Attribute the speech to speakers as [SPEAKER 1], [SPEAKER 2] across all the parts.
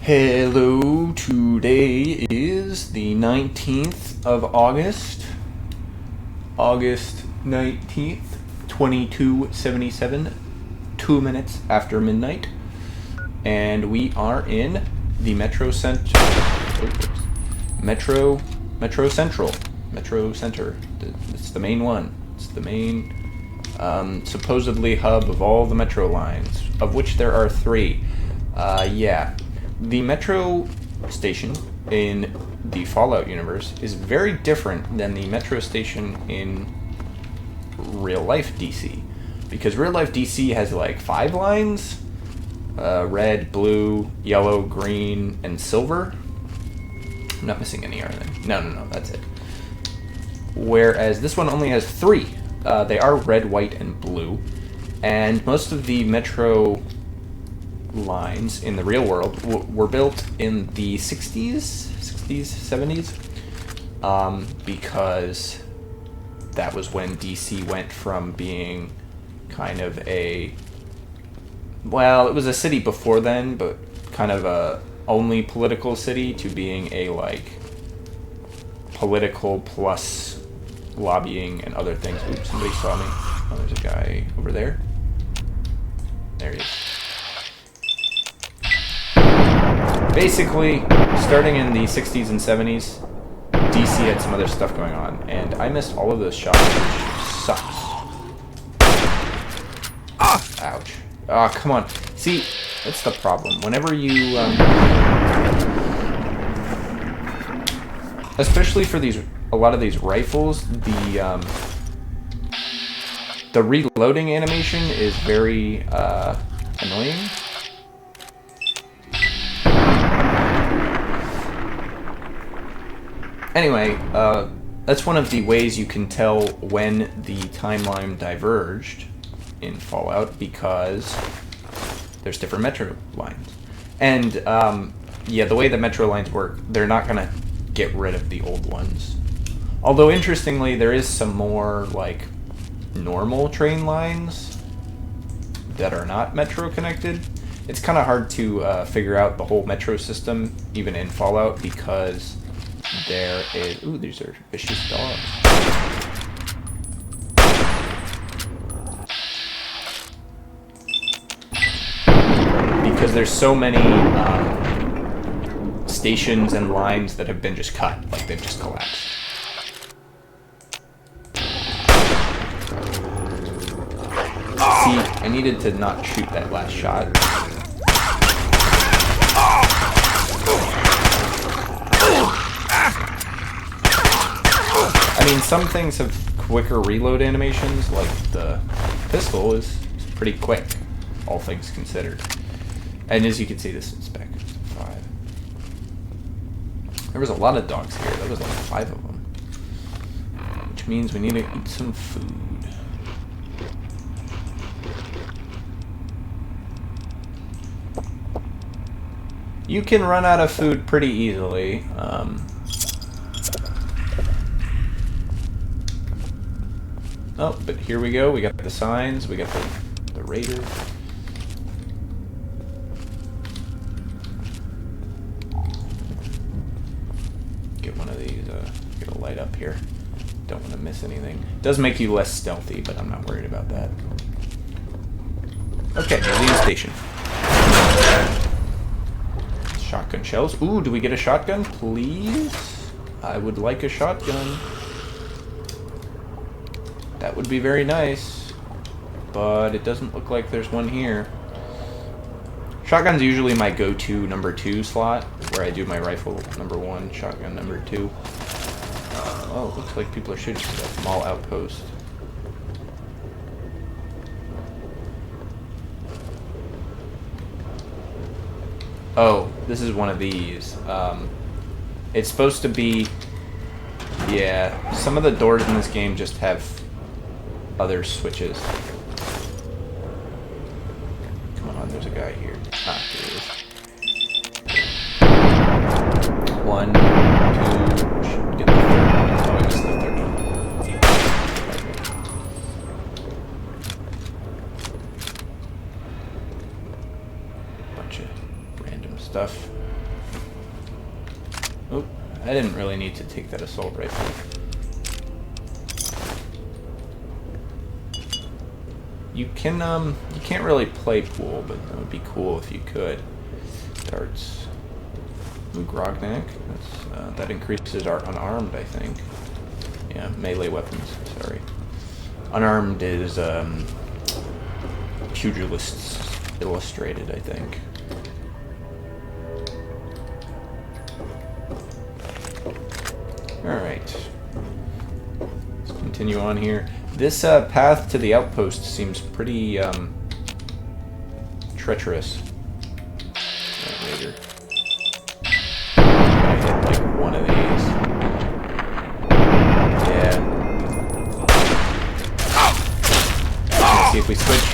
[SPEAKER 1] Hello, today is the 19th of August. August 19th, 2277, 2 minutes after midnight. And we are in the Metro Central. Metro Center. It's the main one. It's the main supposedly hub of all the metro lines, of which there are 3. Yeah. The metro station in the Fallout universe is very different than the metro station in real-life DC. Because real-life DC has like 5 lines. Red, blue, yellow, green, and silver. I'm not missing any, are they? No, that's it. Whereas this one only has 3. They are red, white, and blue. And most of the metro lines in the real world were built in the 60s, 70s, because that was when DC went from being kind of a, well, it was a city before then, but kind of a only political city to being a, like, political plus lobbying and other things. Oops, somebody saw me. Oh, there's a guy over there. There he is. Basically, starting in the 60s and 70s, DC had some other stuff going on, and I missed all of those shots, which sucks. Ouch. Ah, come on. See, that's the problem. Whenever you, especially for a lot of these rifles, the reloading animation is very, annoying. Anyway, that's one of the ways you can tell when the timeline diverged in Fallout, because there's different metro lines. And, yeah, the way the metro lines work, they're not going to get rid of the old ones. Although, interestingly, there is some more, like, normal train lines that are not metro connected. It's kind of hard to figure out the whole metro system, even in Fallout, because there is... Ooh, these are vicious dogs. Because there's so many stations and lines that have been just cut, like they've just collapsed. See, I needed to not shoot that last shot. I mean, some things have quicker reload animations, like the pistol is pretty quick, all things considered. And as you can see, this is spec 5. There was a lot of dogs here. There was like 5 of them. Which means we need to eat some food. You can run out of food pretty easily. Oh, but here we go. We got the signs. We got the raiders. Get one of these. Get a light up here. Don't want to miss anything. It does make you less stealthy, but I'm not worried about that. Okay, museum station. Shotgun shells. Ooh, do we get a shotgun, please? I would like a shotgun. That would be very nice, but it doesn't look like there's one here. Shotgun's usually my go-to number 2 slot, where I do my rifle number 1, shotgun number 2. Oh, it looks like people are shooting at that mall outpost. Oh, this is one of these. It's supposed to be... Yeah, some of the doors in this game just have other switches. Come on, there's a guy here. Ah, here he is. 1, 2, get the third one. Oh, I missed the third one. Bunch of random stuff. Oh, I didn't really need to take that assault rifle. You can't really play pool, but that would be cool if you could. Darts. Ooh, Grognak. That increases our unarmed, I think. Yeah, melee weapons. Sorry. Unarmed is Pugilists Illustrated, I think. Alright. Let's continue on here. This path to the outpost seems pretty treacherous. Later. I hit like one of these. Yeah. Let's see if we switch.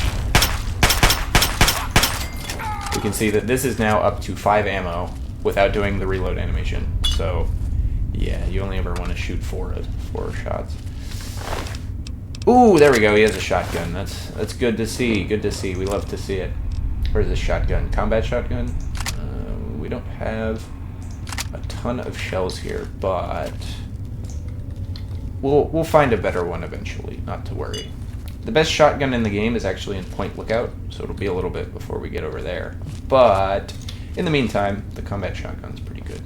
[SPEAKER 1] We can see that this is now up to 5 ammo without doing the reload animation. So, yeah, you only ever want to shoot four shots. Ooh, there we go. He has a shotgun. That's good to see. Good to see. We love to see it. Where's this shotgun? Combat shotgun? We don't have a ton of shells here, but we'll find a better one eventually. Not to worry. The best shotgun in the game is actually in Point Lookout, so it'll be a little bit before we get over there. But in the meantime, the combat shotgun's pretty good.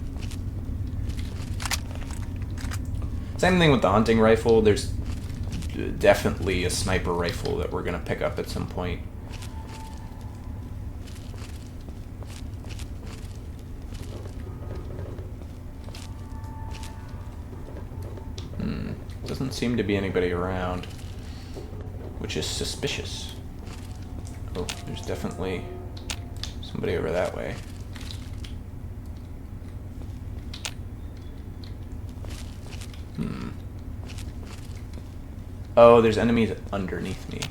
[SPEAKER 1] Same thing with the hunting rifle. There's definitely a sniper rifle that we're going to pick up at some point. Doesn't seem to be anybody around, which is suspicious. Oh, there's definitely somebody over that way. Oh, there's enemies underneath me.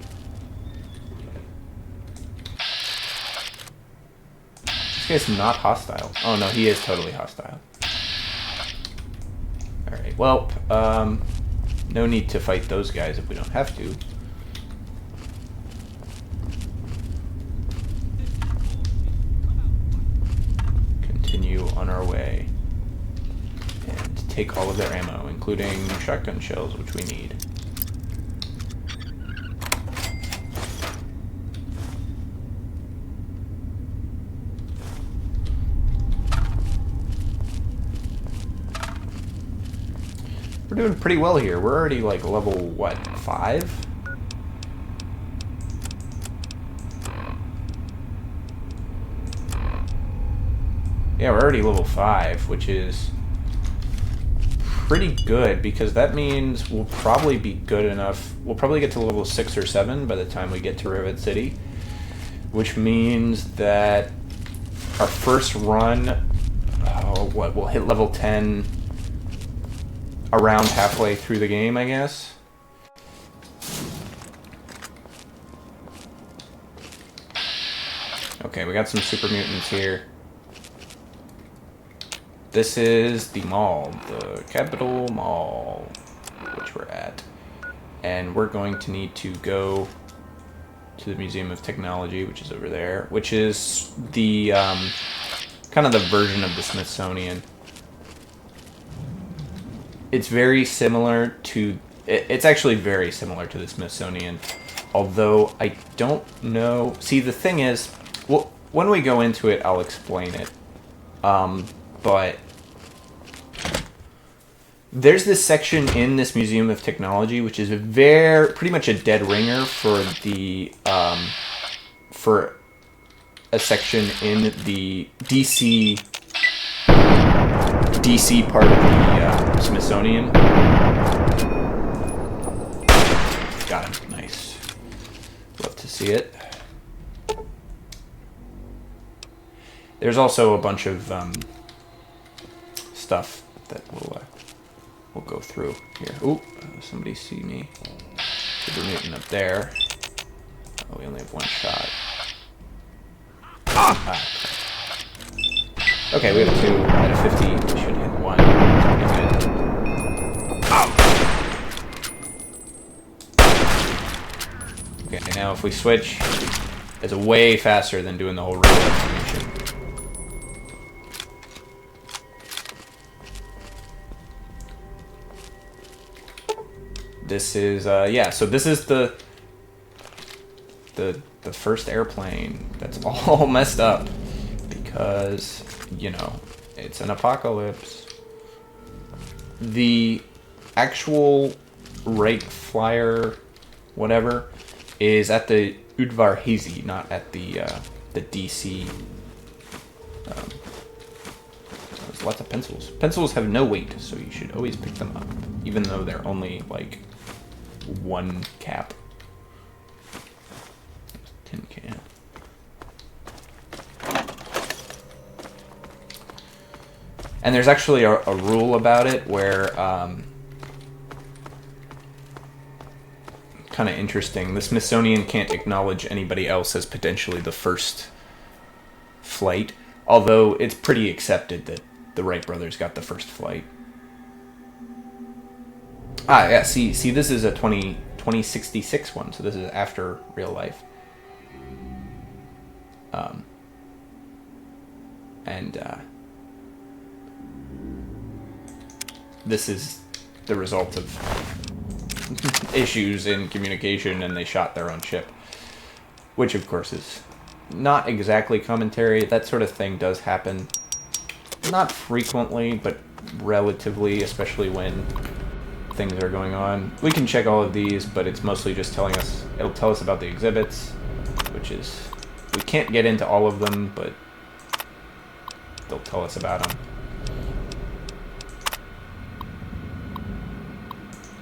[SPEAKER 1] This guy's not hostile. Oh no, he is totally hostile. Alright, well, no need to fight those guys if we don't have to. Continue on our way. And take all of their ammo, including shotgun shells, which we need. We're doing pretty well here. We're already like level, what, 5? Yeah, we're already level 5, which is pretty good because that means we'll probably be good enough. We'll probably get to level 6 or 7 by the time we get to Rivet City, which means that our first run, we'll hit level 10 around halfway through the game, I guess. Okay, we got some super mutants here. This is the mall, the Capital Mall, which we're at. And we're going to need to go to the Museum of Technology, which is over there, which is the kind of the version of the Smithsonian. It's very similar to, it's actually very similar to the Smithsonian, although I don't know. See, the thing is, well, when we go into it, I'll explain it. But there's this section in this Museum of Technology, which is pretty much a dead ringer for the, for a section in the DC part of the Smithsonian. Got him. Nice. Love to see it. There's also a bunch of stuff that we'll go through here. Ooh, somebody see me. Super mutant up there. Oh, we only have one shot. Ah. Okay, we have 2 out of 50. We should hit 1. That's pretty good. Okay, now if we switch, it's way faster than doing the whole reload animation. this is yeah. So this is the first airplane that's all messed up because, you know, it's an apocalypse. The actual Wright flyer, whatever, is at the Udvar-Hazy, not at the DC. There's lots of pencils. Pencils have no weight, so you should always pick them up, even though they're only like 1 cap. Tin can. And there's actually a rule about it where, kind of interesting, the Smithsonian can't acknowledge anybody else as potentially the first flight, although it's pretty accepted that the Wright brothers got the first flight. Ah, yeah, see, this is a 2066 one, so this is after real life. This is the result of issues in communication, and they shot their own ship, which of course is not exactly commentary. That sort of thing does happen, not frequently, but relatively, especially when things are going on. We can check all of these, but it's mostly just telling us, it'll tell us about the exhibits, which is, we can't get into all of them, but they'll tell us about them.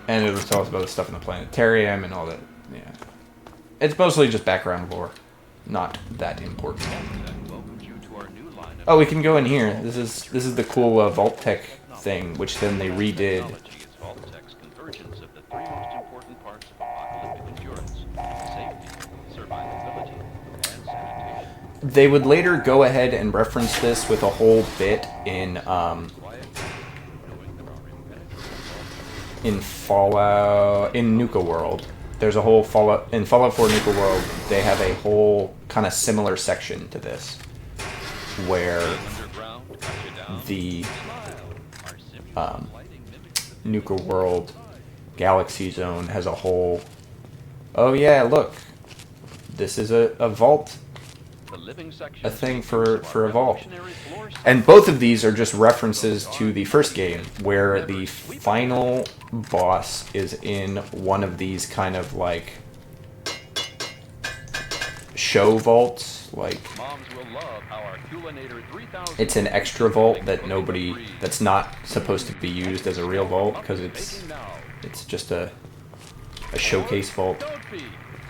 [SPEAKER 1] And it'll tell us about the stuff in the planetarium and all that. Yeah, it's mostly just background lore, not that important. Oh, we can go in here. This is the cool Vault-Tec thing, which then they redid. They would later go ahead and reference this with a whole bit in Fallout, in Nuka World. There's a whole in Fallout 4 Nuka World, they have a whole kind of similar section to this, where the Nuka World Galaxy Zone has a whole, oh yeah, look, this is a vault, a thing for a vault. And both of these are just references to the first game, where the final boss is in one of these kind of like show vaults. Like, it's an extra vault that's not supposed to be used as a real vault, because it's just a showcase vault.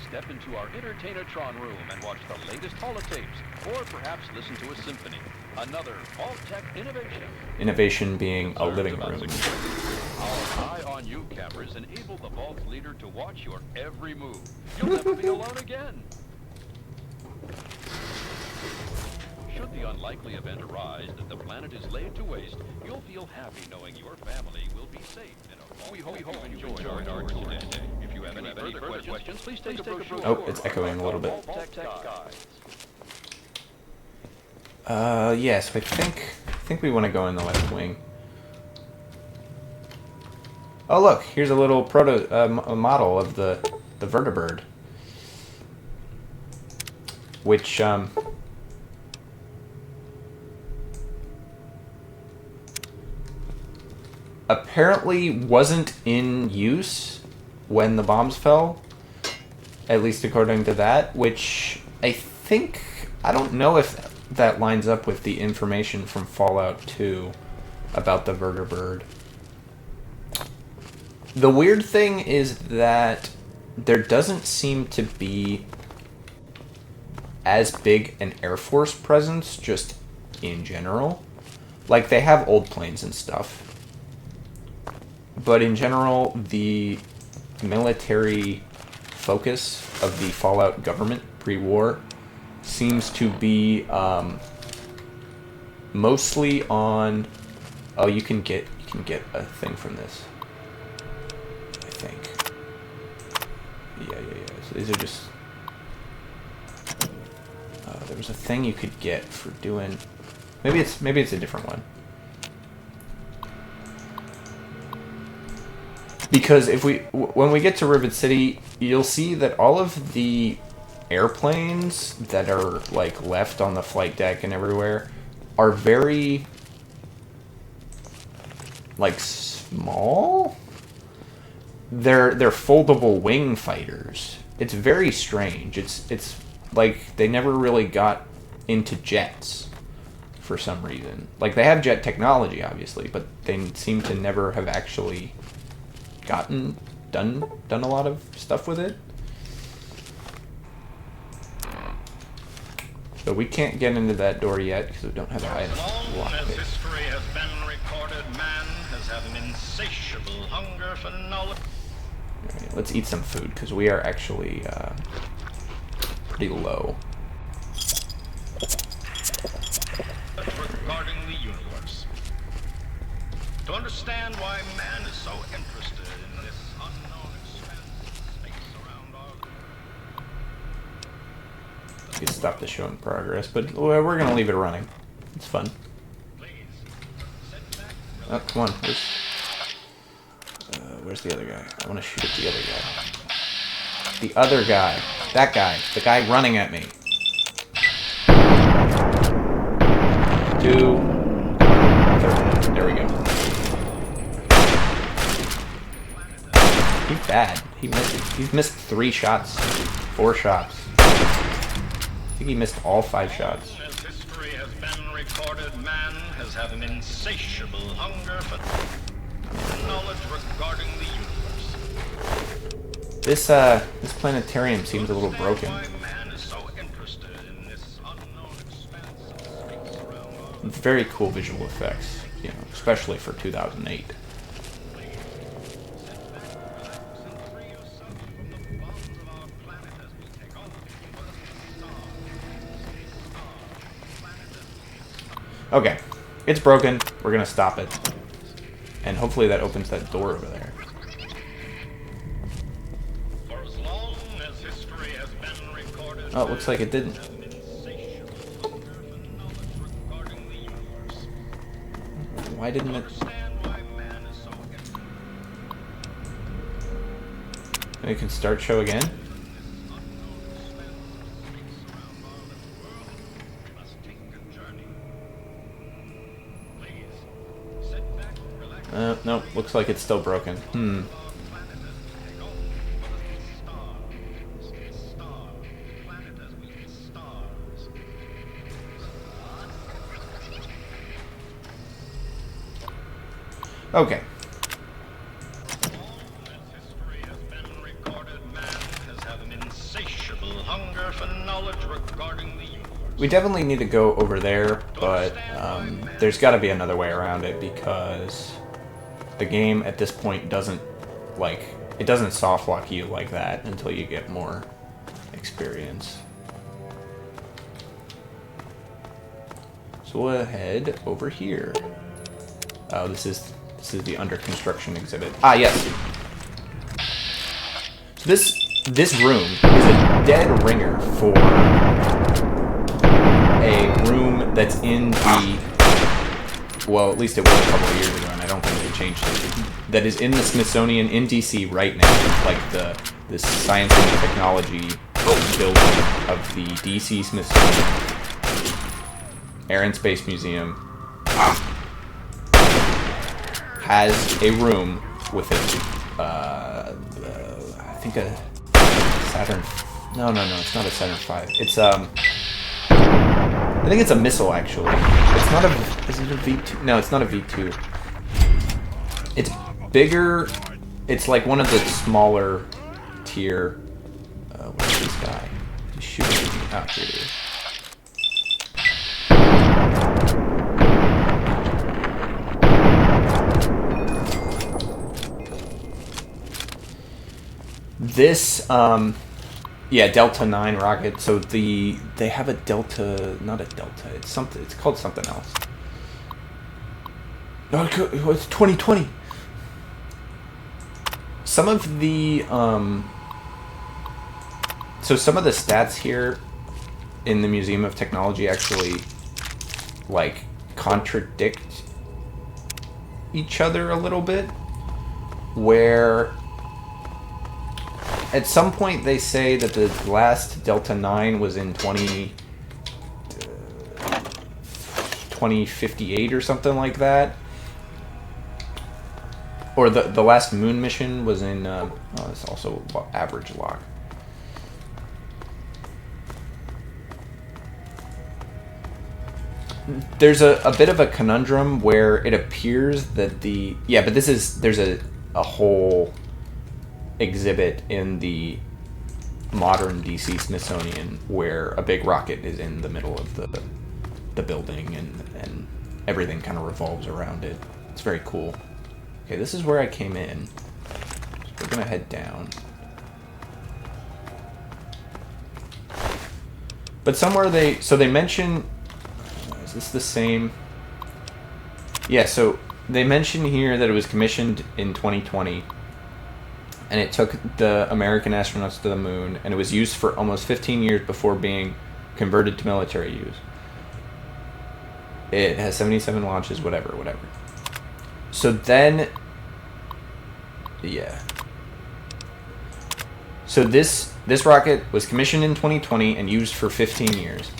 [SPEAKER 2] Step into our Entertainatron room and watch the latest holotapes, or perhaps listen to a symphony. Another Vault-Tec innovation.
[SPEAKER 1] Innovation being a living room.
[SPEAKER 2] Our eye-on-you cameras enable the Vault's leader to watch your every move. You'll never be alone again. Should the unlikely event arise that the planet is laid to waste, you'll feel happy knowing your family will be safe in a vault. We hope you enjoyed our tour today. If you have any further questions, please take a brochure.
[SPEAKER 1] Oh, it's echoing a little bit. Yes, I think we want to go in the left wing. Oh, look, here's a little a model of the vertibird, which apparently wasn't in use when the bombs fell, at least according to that, which I don't know if that lines up with the information from Fallout 2 about the vertibird. The weird thing is that there doesn't seem to be as big an Air Force presence just in general. Like, they have old planes and stuff, but in general, the military focus of the Fallout government pre-war seems to be mostly on. Oh, you can get a thing from this, I think. Yeah. So these are just. There was a thing you could get for doing. Maybe it's a different one. Because when we get to Rivet City, you'll see that all of the airplanes that are like left on the flight deck and everywhere are very like small. They're foldable wing fighters. It's very strange. It's like they never really got into jets for some reason. Like they have jet technology obviously, but they seem to never have actually done a lot of stuff with it. So we can't get into that door yet because we don't have the item.
[SPEAKER 3] As long as history has been recorded, man has had an insatiable hunger for knowledge.
[SPEAKER 1] Alright, let's eat some food because we are actually pretty low.
[SPEAKER 3] Regarding the universe. To understand why man is so interested in this unknown expanse of space around our...
[SPEAKER 1] You can stop the show in progress, but we're going to leave it running. It's fun. Oh, come on. Where's the other guy? I want to shoot at the other guy. The other guy. That guy. The guy running at me. 2, 3. There we go. He's bad. He's missed 3 shots. 4 shots. I think he missed all 5 shots.
[SPEAKER 3] As history has been recorded, man has had an insatiable hunger for knowledge regarding the universe.
[SPEAKER 1] This planetarium seems a little broken.
[SPEAKER 3] Why man is so interested in this unknown expanse of space around our...
[SPEAKER 1] Very cool visual effects, you know, especially for 2008. Okay, it's broken. We're gonna stop it. And hopefully that opens that door over there.
[SPEAKER 3] For as long as history has been recorded,
[SPEAKER 1] Oh, it looks like it didn't. Why didn't it? And it can start show again? No, looks like it's still broken. Okay. We definitely need to go over there, but there's got to be another way around it because the game at this point doesn't soft lock you like that until you get more experience. So we'll head over here. Oh, this is the under construction exhibit. Ah, yes. So this room is a dead ringer for a room that's in the, well, at least it was a couple of years ago, and I don't think they changed it. That is in the Smithsonian in DC right now, like the science and technology building of the DC Smithsonian Air and Space Museum. Has a room with I think a Saturn. No, it's not a Saturn V. It's I think it's a missile actually. It's not a. Is it a V2? No, it's not a V2. It's bigger. It's like one of the smaller tier. Where's this guy? He's shooting at me. Oh, here he is. This, yeah, Delta 9 rocket. So they have a Delta, not a Delta. It's something. It's called something else. No, it's 2020. Some of the so some of the stats here in the Museum of Technology actually like contradict each other a little bit. where at some point they say that the last Delta 9 was in 2058 or something like that. Or the last moon mission was in, oh, it's also average lock. There's a bit of a conundrum where it appears that but there's a whole exhibit in the modern DC Smithsonian where a big rocket is in the middle of the building and everything kind of revolves around it. It's very cool. Okay, this is where I came in. So we're gonna head down. But somewhere they mention, is this the same? Yeah, so they mention here that it was commissioned in 2020 and it took the American astronauts to the moon and it was used for almost 15 years before being converted to military use. It has 77 launches, whatever. So then, yeah. So this rocket was commissioned in 2020 and used for 15 years.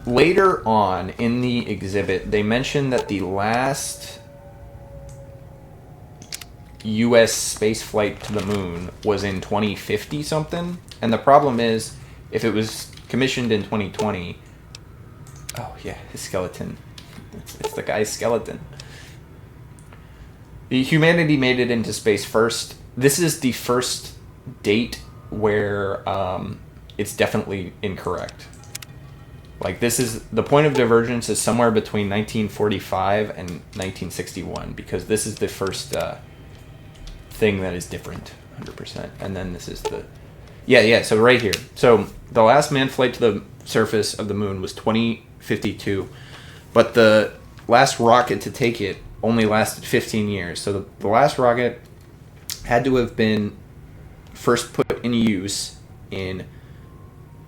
[SPEAKER 1] Later on in the exhibit, they mentioned that the last U.S. space flight to the moon was in 2050 something. And the problem is, if it was commissioned in 2020, oh yeah, his skeleton. It's the guy's skeleton. The humanity made it into space first. This is the first date where it's definitely incorrect. Like, this is the point of divergence is somewhere between 1945 and 1961 because this is the first thing that is different 100%. And then this is the so right here. So the last manned flight to the surface of the moon was 2052, but the last rocket to take it only lasted 15 years. So the last rocket had to have been first put in use in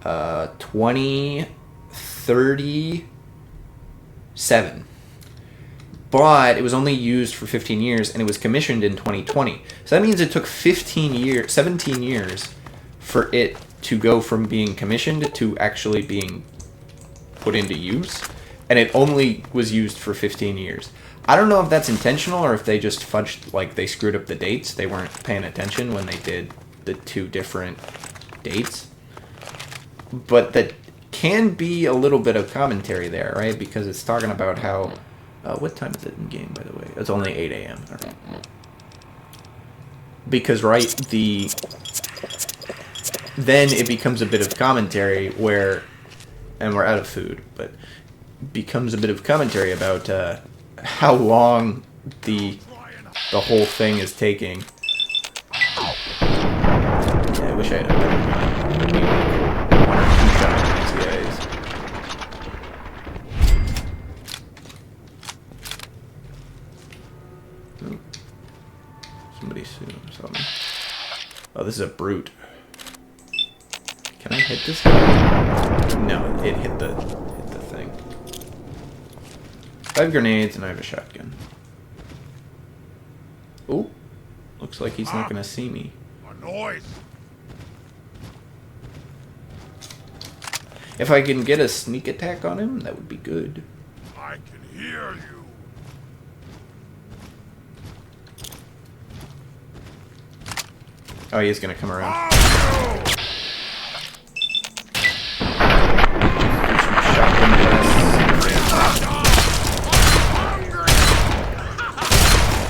[SPEAKER 1] 2037. But it was only used for 15 years and it was commissioned in 2020. So that means it took 17 years for it to go from being commissioned to actually being put into use. And it only was used for 15 years. I don't know if that's intentional or if they just fudged, like they screwed up the dates. They weren't paying attention when they did the two different dates. But that can be a little bit of commentary there, right? Because it's talking about how... what time is it in game, by the way? It's only 8 a.m. All right. Because, right, then it becomes a bit of commentary where... And we're out of food, but... becomes a bit of commentary about how long the whole thing is taking. Yeah, I wish I had a better gun. One or two shots at these guys. Oh. Somebody saw me. Oh, this is a brute. Can I hit this guy? No, it hit the thing. 5 grenades and I have a shotgun. Oh, looks like he's not gonna see me.
[SPEAKER 3] A noise.
[SPEAKER 1] If I can get a sneak attack on him, that would be good.
[SPEAKER 3] I can hear you.
[SPEAKER 1] Oh, he's gonna come around. Shotgun blasts.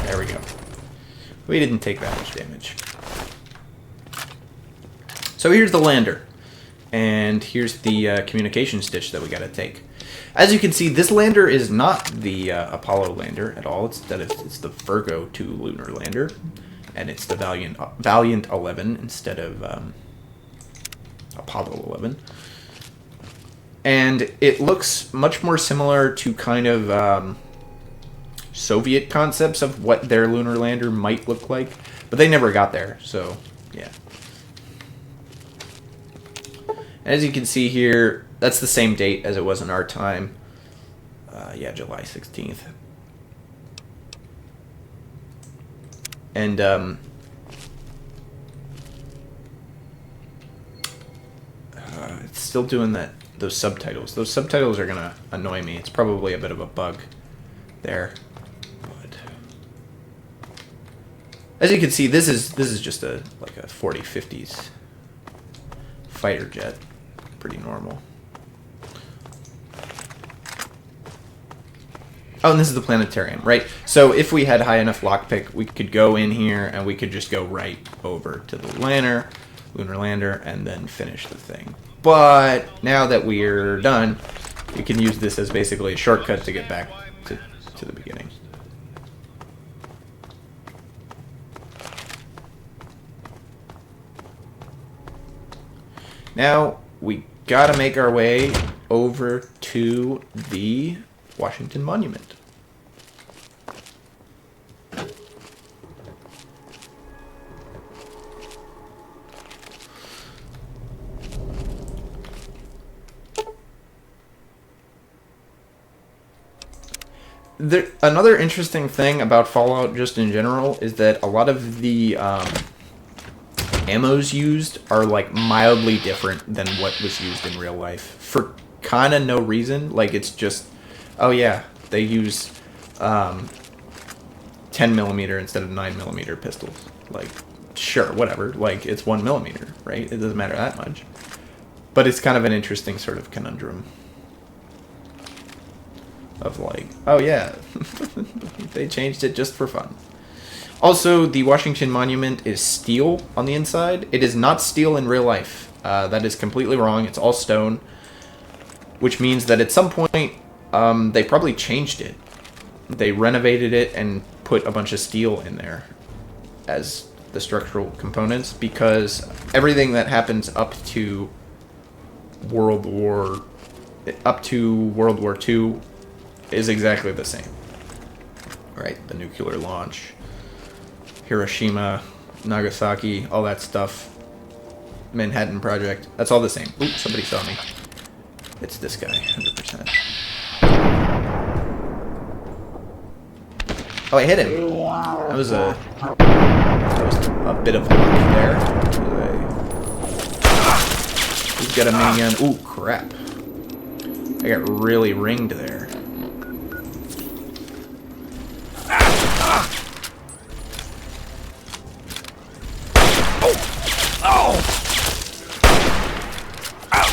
[SPEAKER 1] There we go. We didn't take that much damage. So here's the lander. And here's the communication stitch that we gotta take. As you can see, this lander is not the Apollo lander at all. It's the Virgo 2 lunar lander. And it's the Valiant 11 instead of Apollo 11. And it looks much more similar to kind of Soviet concepts of what their lunar lander might look like. But they never got there, so yeah. As you can see here, that's the same date as it was in our time. Yeah, July 16th. And it's still doing those subtitles. Those subtitles are gonna annoy me. It's probably a bit of a bug there. But as you can see, this is just like a 40-50s fighter jet. Pretty normal. Oh, and this is the planetarium, right? So if we had high enough lockpick, we could go in here and we could just go right over to the lunar lander, and then finish the thing. But now that we're done, we can use this as basically a shortcut to get back to the beginning. Now we gotta make our way over to the Washington Monument. Another interesting thing about Fallout just in general is that a lot of the ammos used are like mildly different than what was used in real life for kind of no reason. Like it's just, oh yeah, they use 10mm instead of 9mm pistols. Like, sure, whatever. Like, it's 1mm, right? It doesn't matter that much. But it's kind of an interesting sort of conundrum of like, oh yeah, they changed it just for fun. Also, the Washington Monument is steel on the inside. It is not steel in real life. That is completely wrong. It's all stone, which means that at some point they probably changed it. They renovated it and put a bunch of steel in there as the structural components, because everything that happens up to World War II is exactly the same. Right? The nuclear launch, Hiroshima, Nagasaki, all that stuff, Manhattan Project, that's all the same. Oops, somebody saw me. It's this guy, 100%. Oh, I hit him. That was a bit of luck there. He's got a minigun. Ooh, crap. I got really ringed there.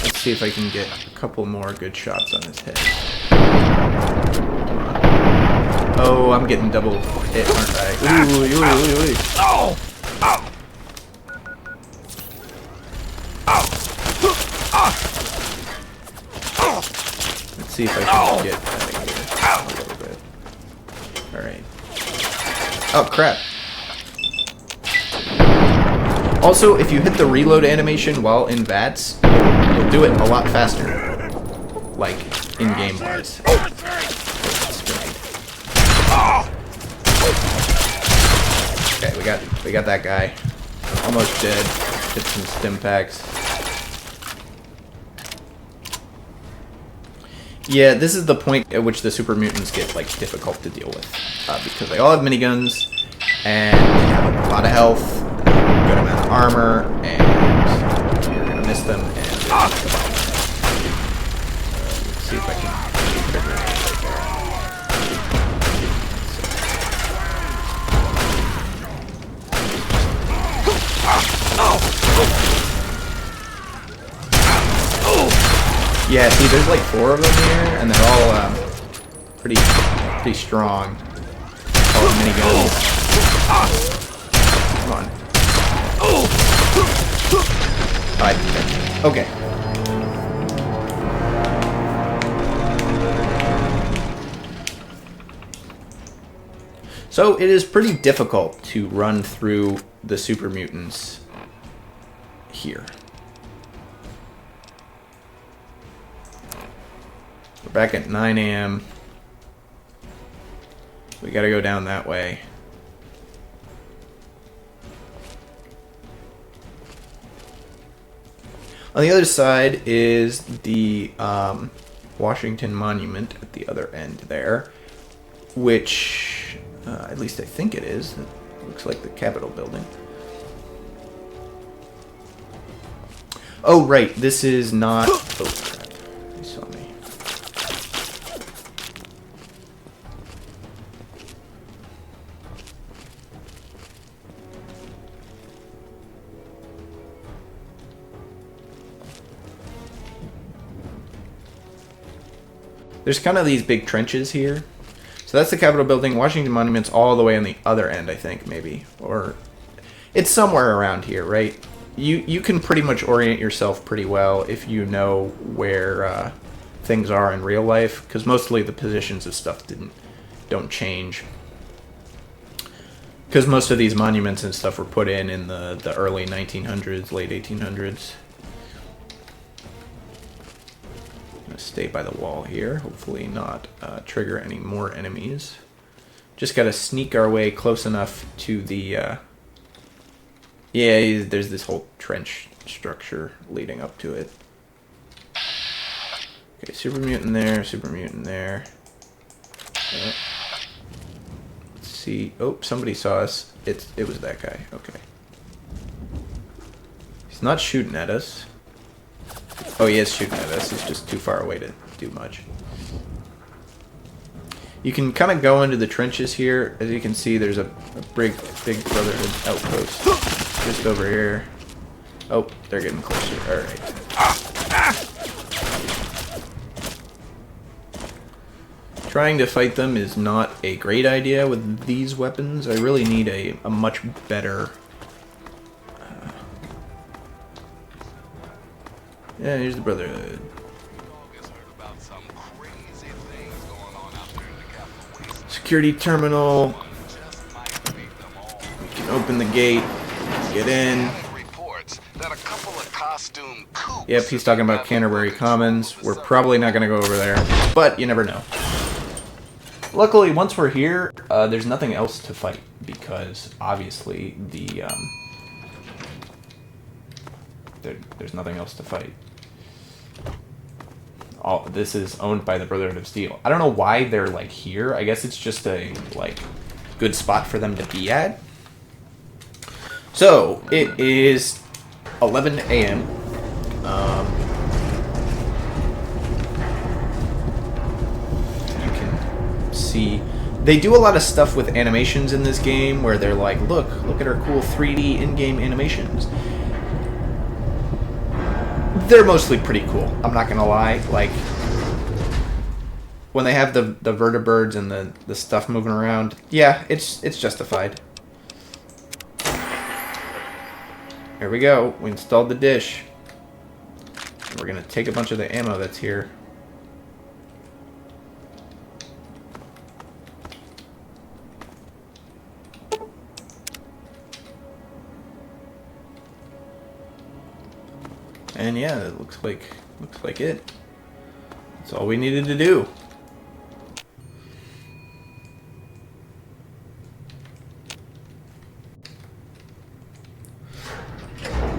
[SPEAKER 1] Let's see if I can get a couple more good shots on his head. Oh, I'm getting double hit, aren't I? Ooh, ooh, ooh, ooh. Oh! Oh! Let's see if I can get out of here a little bit. Alright. Oh, crap. Also, if you hit the reload animation while in VATS, you'll do it a lot faster. Like, in-game wise. Okay, we got that guy. Almost dead. Hit some stim packs. Yeah, this is the point at which the super mutants get like difficult to deal with, because they all have miniguns and they have a lot of health, a good amount of armor, and you're gonna miss them. And let's see if I can trigger it right there. Yeah, see, there's like 4 of them here, and they're all pretty strong. All miniguns. Come on. Okay. So it is pretty difficult to run through the super mutants here. We're back at 9 a.m. We gotta go down that way. On the other side is the Washington Monument at the other end there, which, at least I think it is. Looks like the Capitol building. Oh, right. This is not... Oh, crap. He saw me. There's kind of these big trenches here. So that's the Capitol building. Washington Monument's all the way on the other end, I think, maybe. Or it's somewhere around here, right? You can pretty much orient yourself pretty well if you know where things are in real life, because mostly the positions of stuff don't change. Because most of these monuments and stuff were put in the early 1900s, late 1800s. Stay by the wall here, hopefully not trigger any more enemies. Just gotta sneak our way close enough to the yeah, there's this whole trench structure leading up to it. Okay, super mutant there, super mutant there. Let's see. Oh, somebody saw us. It was that guy. Okay. He's not shooting at us. Oh, he is shooting at us. He's just too far away to do much. You can kind of go into the trenches here. As you can see, there's a big Brotherhood outpost just over here. Oh, they're getting closer. All right. Trying to fight them is not a great idea with these weapons. I really need a much better... Yeah, here's the Brotherhood. Security terminal. We can open the gate, get in. Yep, he's talking about Canterbury Commons. We're probably not going to go over there, but you never know. Luckily, once we're here, there's nothing else to fight, because obviously there's nothing else to fight. This is owned by the Brotherhood of Steel. I don't know why they're like here. I guess it's just a like good spot for them to be at. So it is 11 a.m. You can see they do a lot of stuff with animations in this game where they're like, look at our cool 3D in-game animations. They're mostly pretty cool, I'm not gonna lie. Like, when they have the vertibirds and the stuff moving around, yeah, it's justified. Here we go. We installed the dish. We're gonna take a bunch of the ammo that's here. And yeah, it looks like it. That's all we needed to do.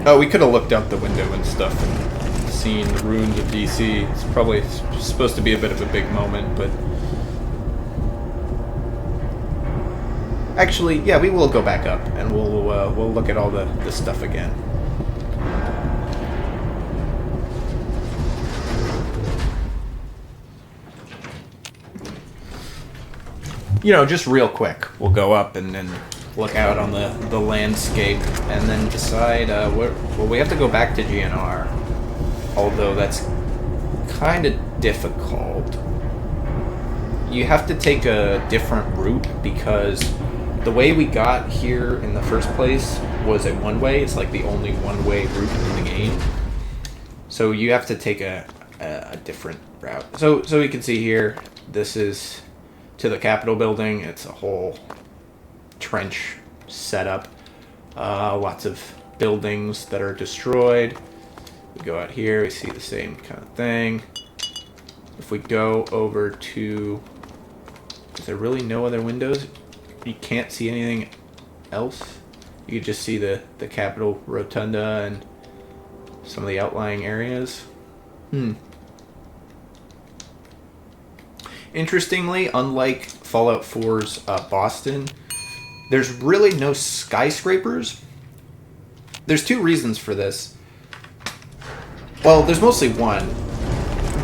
[SPEAKER 1] Oh, we could have looked out the window and stuff and seen the ruins of DC. It's probably supposed to be a bit of a big moment, but actually, yeah, we will go back up and we'll look at all the stuff again. You know, just real quick, we'll go up and then look out on the landscape and then decide well, we have to go back to GNR, although that's kind of difficult. You have to take a different route because the way we got here in the first place was a one-way. It's like the only one-way route in the game, so you have to take a different route. So you can see here, this is to the Capitol building. It's a whole trench setup. Lots of buildings that are destroyed. We go out here, we see the same kind of thing. If we go over to... Is there really no other windows? You can't see anything else? You can just see the Capitol Rotunda and some of the outlying areas. Interestingly, unlike Fallout 4's Boston, there's really no skyscrapers. There's two reasons for this. Well, there's mostly one.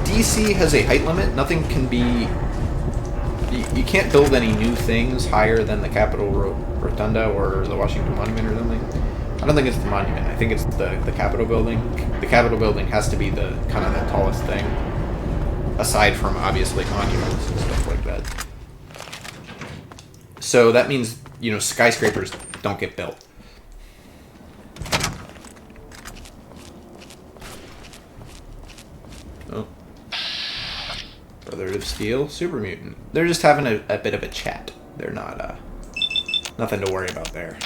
[SPEAKER 1] DC has a height limit. Nothing can be... You can't build any new things higher than the Capitol Rotunda or the Washington Monument or something. I don't think it's the monument. I think it's the Capitol building. The Capitol building has to be the kind of the tallest thing, aside from obviously monuments and stuff like that. So that means, you know, skyscrapers don't get built. Oh. Brotherhood of Steel, Super Mutant. They're just having a bit of a chat. They're not, nothing to worry about there.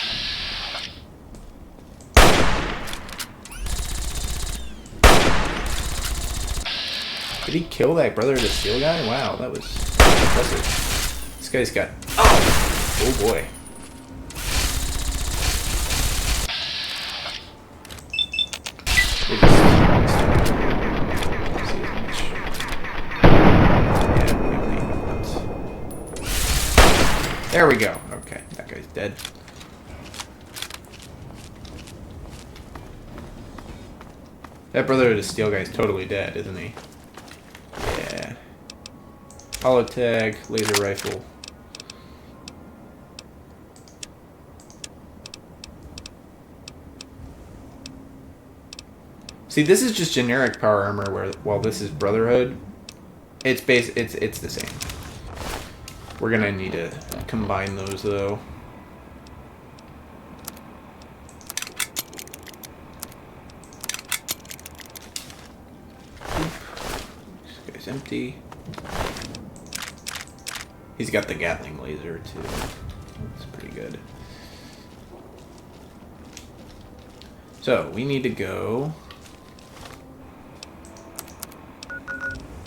[SPEAKER 1] Did he kill that Brotherhood of Steel guy? Wow, that was impressive. This guy's got... Oh boy. There we go. Okay, that guy's dead. That Brotherhood of Steel guy's totally dead, isn't he? Yeah. Holotag, laser rifle. See, this is just generic power armor, where while this is Brotherhood, it's the same. We're gonna need to combine those though. This guy's empty. He's got the Gatling laser too. That's pretty good. So we need to go.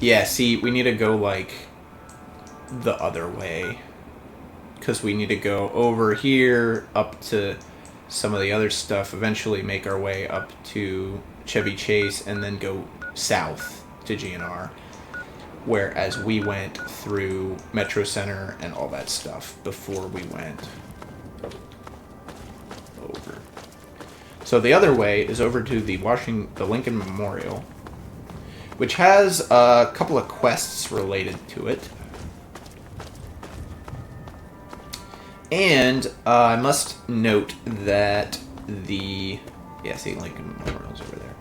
[SPEAKER 1] Yeah, see, we need to go like the other way, because we need to go over here up to some of the other stuff, eventually make our way up to Chevy Chase, and then go south to GNR, whereas we went through Metro Center and all that stuff before we went over. So the other way is over to the Lincoln Memorial, which has a couple of quests related to it. And I must note that the... Yeah, see, Lincoln Memorial's over there.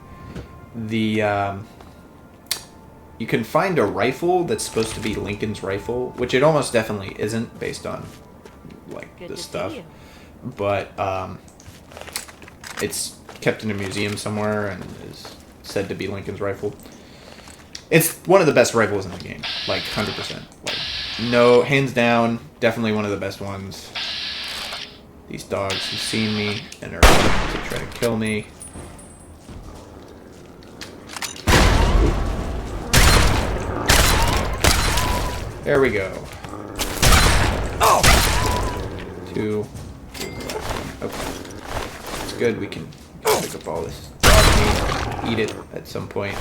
[SPEAKER 1] You can find a rifle that's supposed to be Lincoln's rifle, which it almost definitely isn't based on, like, the stuff. But it's kept in a museum somewhere and is said to be Lincoln's rifle. It's one of the best rifles in the game, like 100%. Like, no, hands down, definitely one of the best ones. These dogs have seen me and are coming to try to kill me. There we go. Oh! Two. Okay. It's good, we can pick up all this dog meat, eat it at some point.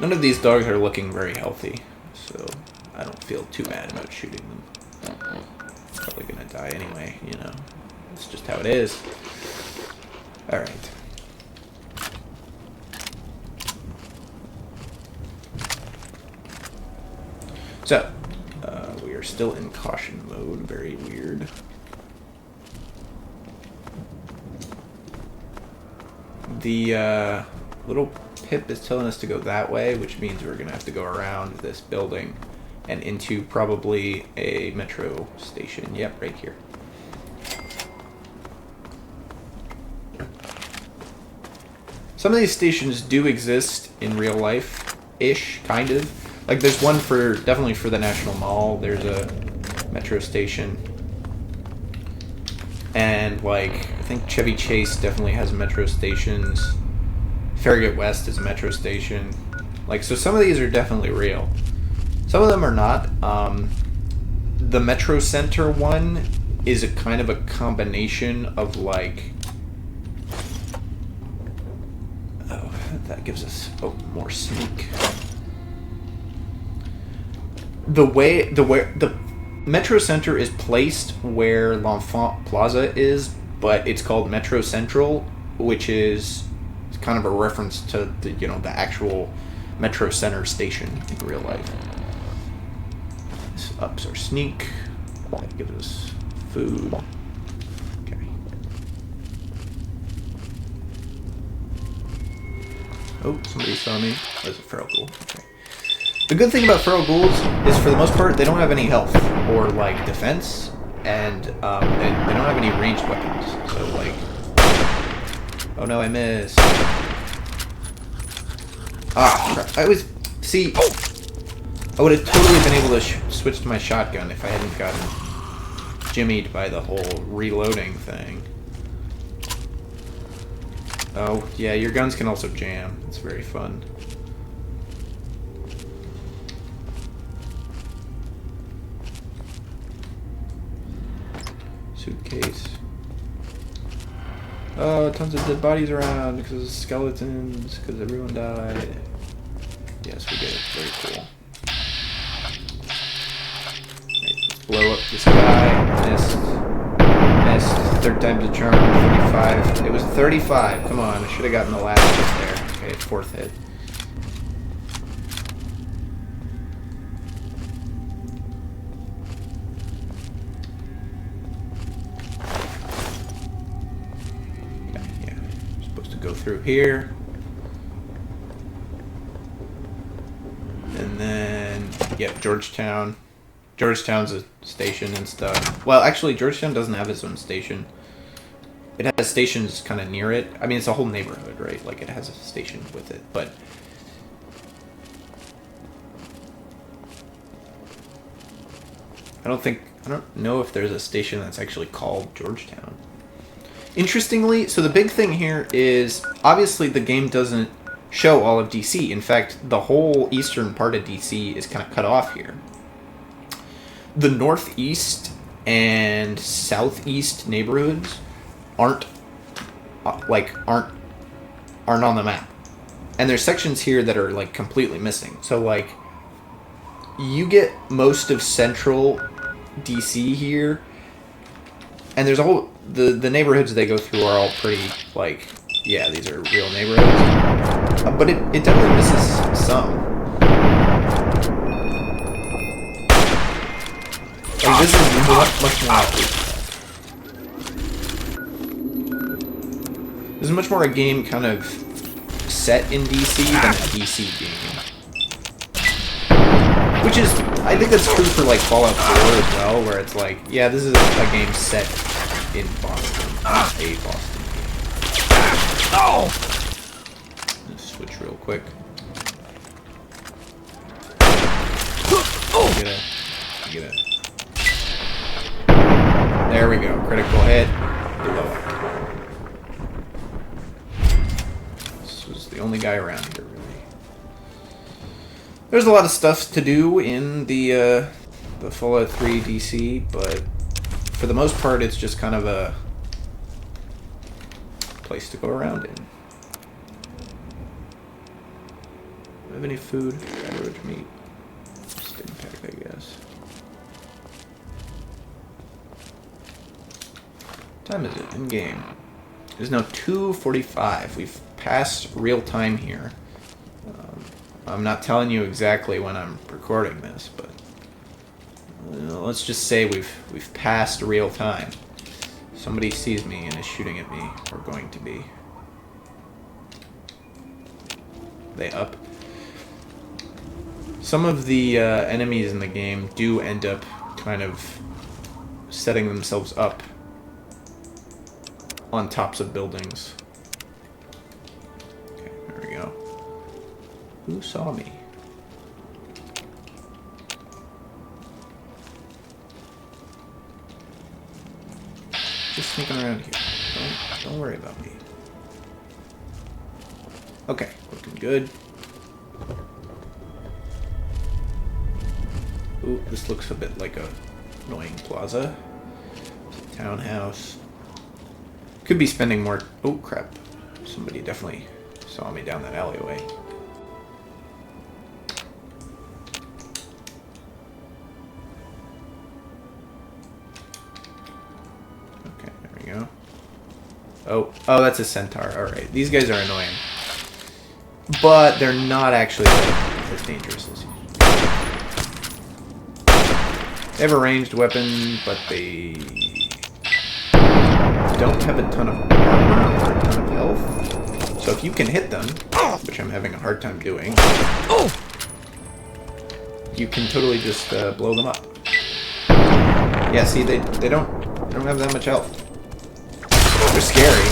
[SPEAKER 1] None of these dogs are looking very healthy, so I don't feel too bad about shooting them. Probably gonna die anyway, you know. It's just how it is. Alright. So, we are still in caution mode. Very weird. The little Pip is telling us to go that way, which means we're going to have to go around this building and into probably a metro station. Yep, right here. Some of these stations do exist in real life-ish, kind of. Like, there's one for, definitely for the National Mall. There's a metro station. And, like, I think Chevy Chase definitely has metro stations. Farragut West is a metro station. Like, so some of these are definitely real. Some of them are not. The Metro Center one is a kind of a combination of, like... Oh, That gives us more sneak. The Metro Center is placed where L'Enfant Plaza is, but it's called Metro Central, which is kind of a reference to the actual Metro Center station in real life. This ups our sneak. That gives us food. Okay. Oh, somebody saw me. That's a feral ghoul. Okay. The good thing about feral ghouls is, for the most part, they don't have any health or like defense, and they don't have any ranged weapons. So like, oh no, I missed. Ah, crap. I would have totally been able to switch to my shotgun if I hadn't gotten jimmied by the whole reloading thing. Oh, yeah, your guns can also jam. It's very fun. Suitcase. Oh, tons of dead bodies around because of skeletons, because everyone died. Yes, we did. Very cool. Right, let's blow up this guy. Missed. Third time's a charm. 35. It was 35. Come on, I should have gotten the last hit there. Okay, fourth hit. Go through here, and then Georgetown. Georgetown's a station and stuff. Well, actually, Georgetown doesn't have its own station. It has stations kind of near it. I mean, it's a whole neighborhood, right? Like, it has a station with it, but I don't know if there's a station that's actually called Georgetown. Interestingly, so the big thing here is, obviously the game doesn't show all of DC. In fact, the whole eastern part of DC is kind of cut off here. The northeast and southeast neighborhoods aren't on the map. And there's sections here that are like completely missing. So like, you get most of central DC here, and there's a whole the neighborhoods they go through are all pretty, like, yeah, these are real neighborhoods. But it definitely misses some. Like, this is much more. This is much more a game kind of set in DC than a DC game. Which is, I think that's true for like Fallout 4 as well, where it's like, yeah, this is a game set in Boston, not a Boston game. Oh! Let's switch real quick. Get it. There we go. Critical hit. Below it. This was the only guy around here, really. There's a lot of stuff to do in the Fallout 3 DC, but for the most part, it's just kind of a place to go around in. Do I have any food? Average meat. Stim pack, I guess. What time is it in game? It is now 2:45. We've passed real time here. I'm not telling you exactly when I'm recording this, but let's just say we've passed real time. Somebody sees me and is shooting at me, or going to be. They up. Some of the enemies in the game do end up kind of setting themselves up on tops of buildings. Okay, there we go. Who saw me? Just sneaking around here. Don't worry about me. Okay, looking good. Ooh, this looks a bit like a annoying plaza. It's a townhouse. Could be spending more. Oh crap! Somebody definitely saw me down that alleyway. Okay, there we go. Oh, that's a centaur. Alright, these guys are annoying. But they're not actually as dangerous as you. They have a ranged weapon, but they don't have a ton of armor or a ton of health. So if you can hit them, which I'm having a hard time doing, you can totally just blow them up. Yeah, see, they don't have that much health. They're scary,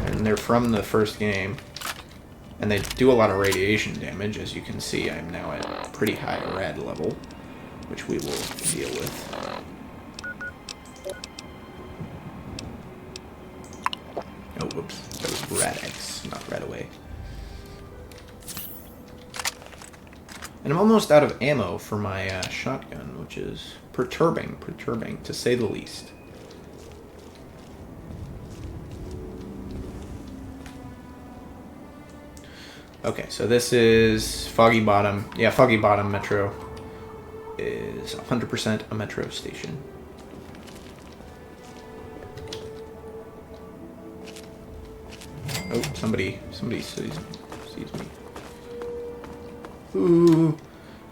[SPEAKER 1] and they're from the first game, and they do a lot of radiation damage. As you can see, I'm now at a pretty high rad level, which we will deal with. Oh, whoops. That was Rad-X, not Rad-Away. And I'm almost out of ammo for my shotgun, which is perturbing, to say the least. Okay, so this is Foggy Bottom. Yeah, Foggy Bottom Metro is 100% a metro station. Oh, somebody sees me. Ooh,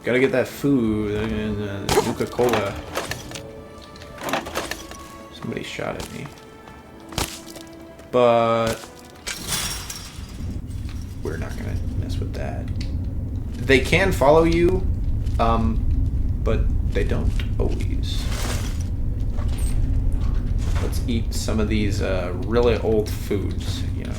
[SPEAKER 1] gotta get that food and Coca-Cola. Somebody shot at me, but we're not gonna mess with that. They can follow you, but they don't always. Let's eat some of these really old foods, you know.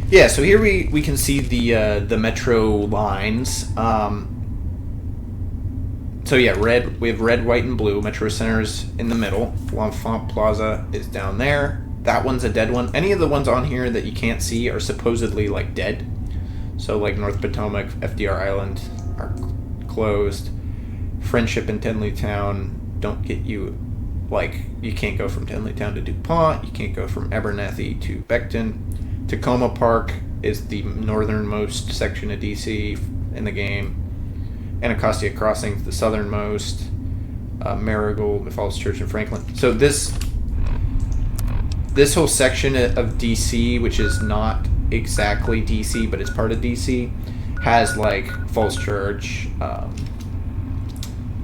[SPEAKER 1] Yeah, so here we can see the metro lines. So yeah, we have red, white, and blue. Metro Center's in the middle. L'Enfant Plaza is down there. That one's a dead one. Any of the ones on here that you can't see are supposedly like dead. So like North Potomac, FDR Island are closed. Friendship and Tenleytown don't get you, like, you can't go from Tenleytown to DuPont. You can't go from Abernathy to Beckton. Tacoma Park is the northernmost section of DC in the game. Anacostia Crossing is the southernmost. Marigold, Falls Church, and Franklin. So this whole section of DC, which is not exactly DC, but it's part of DC, has like Falls Church,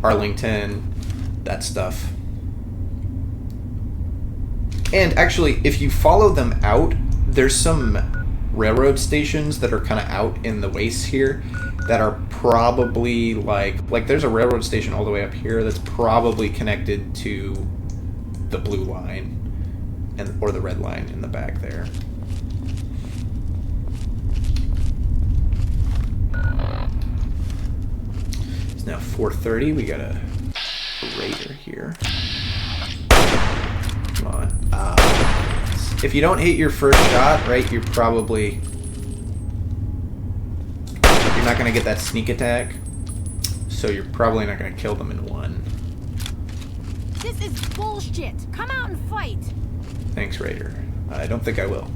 [SPEAKER 1] Arlington, that stuff. And actually, if you follow them out, there's some railroad stations that are kind of out in the wastes here that are probably like there's a railroad station all the way up here that's probably connected to the blue line or the red line in the back there. It's now 4:30. We got a raider here. Come on. If you don't hit your first shot, right, you're not going to get that sneak attack, so you're probably not going to kill them in one.
[SPEAKER 4] This is bullshit. Come out and fight.
[SPEAKER 1] Thanks, Raider. I don't think I will.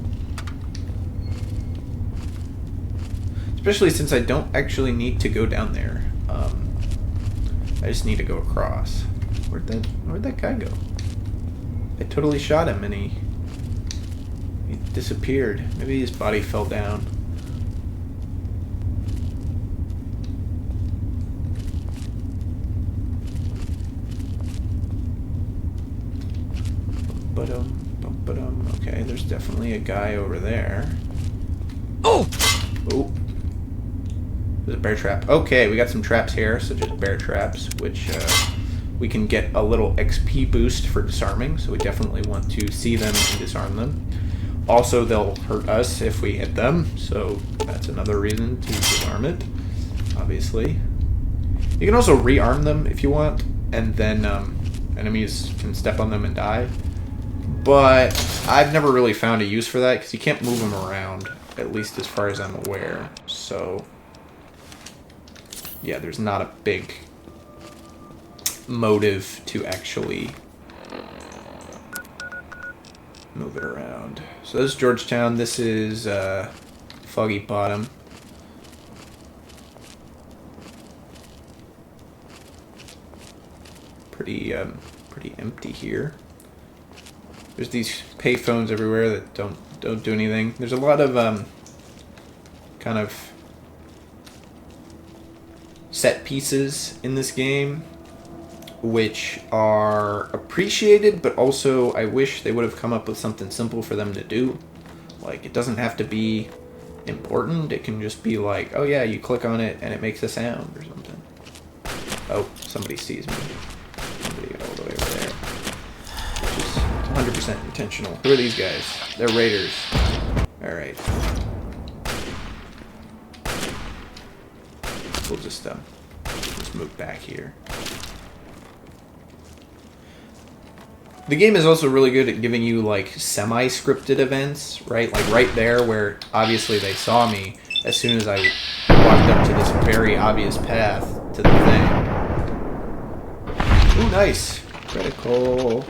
[SPEAKER 1] Especially since I don't actually need to go down there. I just need to go across. Where'd that guy go? I totally shot him and he disappeared. Maybe his body fell down. Okay, there's definitely a guy over there. Oh! Oh. There's a bear trap. Okay, we got some traps here, such as bear traps, which we can get a little XP boost for disarming, so we definitely want to see them and disarm them. Also, they'll hurt us if we hit them, so that's another reason to disarm it, obviously. You can also rearm them if you want, and then enemies can step on them and die. But I've never really found a use for that, because you can't move them around, at least as far as I'm aware. So yeah, there's not a big motive to actually move it around. So this is Georgetown. This is Foggy Bottom. Pretty empty here. There's these payphones everywhere that don't do anything. There's a lot of kind of set pieces in this game, which are appreciated, but also I wish they would have come up with something simple for them to do. Like, it doesn't have to be important. It can just be like, oh yeah, you click on it and it makes a sound or something. Oh, somebody sees me. Somebody all the way over there. Which is 100% intentional. Who are these guys? They're raiders. Alright. We'll just move back here. The game is also really good at giving you like semi-scripted events, right? Like right there where obviously they saw me as soon as I walked up to this very obvious path to the thing. Ooh, nice. Critical.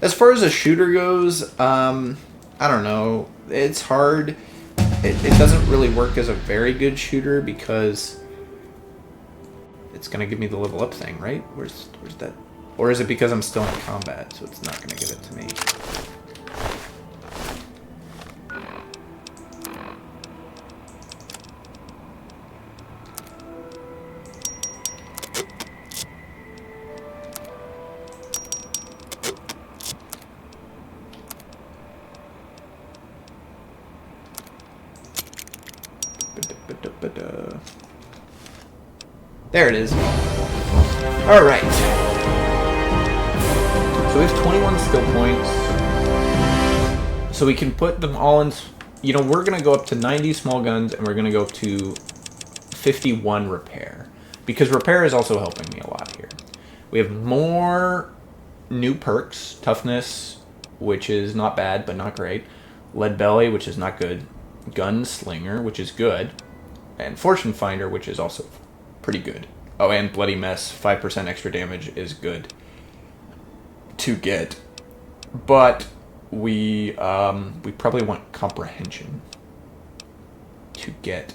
[SPEAKER 1] As far as a shooter goes, I don't know. It's hard. It doesn't really work as a very good shooter because it's going to give me the level up thing, right? Where's that? Or is it because I'm still in combat, so it's not going to give it to me? There it is. Alright. So we have 21 skill points. So we can put them all in... You know, we're going to go up to 90 small guns, and we're going to go up to 51 repair. Because repair is also helping me a lot here. We have more new perks. Toughness, which is not bad, but not great. Lead Belly, which is not good. Gunslinger, which is good. And Fortune Finder, which is also pretty good. Oh, and Bloody Mess, 5% extra damage is good to get. But we probably want Comprehension to get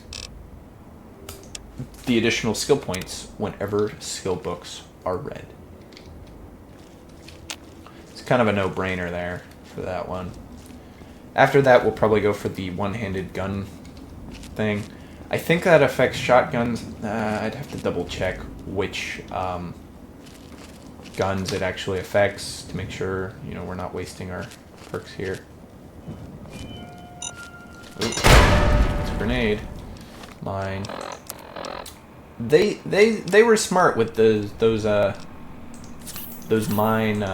[SPEAKER 1] the additional skill points whenever skill books are read. It's kind of a no-brainer there for that one. After that, we'll probably go for the one-handed gun thing. I think that affects shotguns. I'd have to double check which guns it actually affects to make sure, you know, we're not wasting our perks here. Ooh, it's a grenade. Mine. They were smart with those mine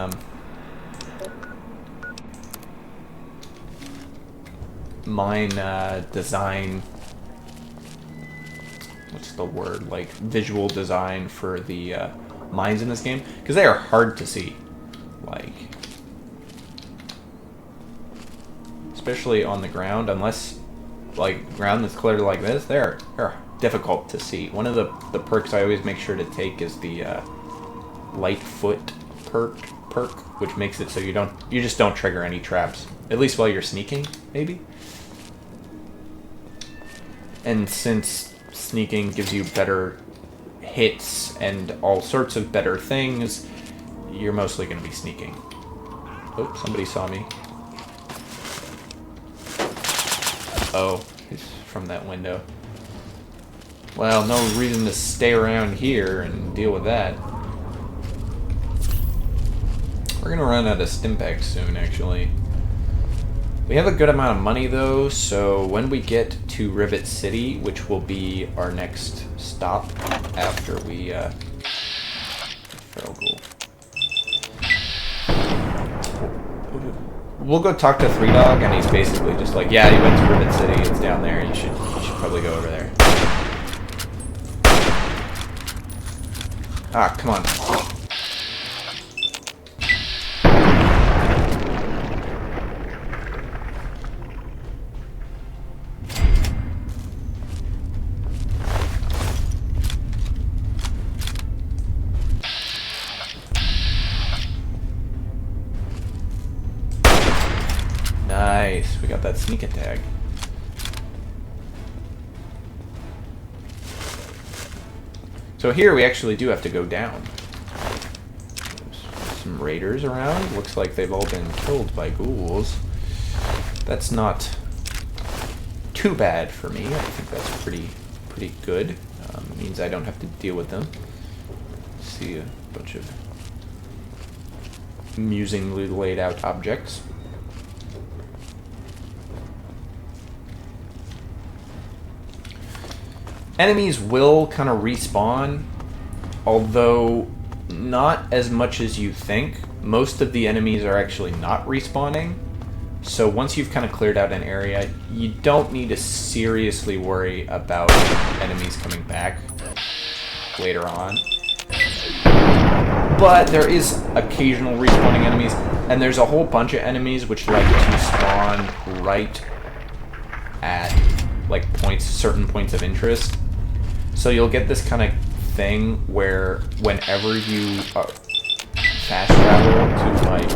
[SPEAKER 1] design. What's the word? Like visual design for the mines in this game, because they are hard to see, like especially on the ground. Unless like ground that's clear like this, they're difficult to see. One of the perks I always make sure to take is the light foot perk, which makes it so you just don't trigger any traps, at least while you're sneaking, maybe. And since sneaking gives you better hits and all sorts of better things, you're mostly going to be sneaking. Oh, somebody saw me. Oh, he's from that window. Well, no reason to stay around here and deal with that. We're going to run out of Stimpaks soon, actually. We have a good amount of money, though, so when we get to Rivet City, which will be our next stop after we, Feral Ghoul. We'll go talk to Three Dog, and he's basically just like, yeah, he went to Rivet City, it's down there, you should probably go over there. Ah, come on. got that sneak attack. So here we actually do have to go down. There's some raiders around. Looks like they've all been killed by ghouls. That's not too bad for me. I think that's pretty good. Means I don't have to deal with them. See a bunch of amusingly laid out objects. Enemies will kind of respawn, although not as much as you think. Most of the enemies are actually not respawning. So once you've kind of cleared out an area, you don't need to seriously worry about enemies coming back later on. But there is occasional respawning enemies, and there's a whole bunch of enemies which like to spawn right at like certain points of interest. So you'll get this kind of thing where whenever you fast travel to like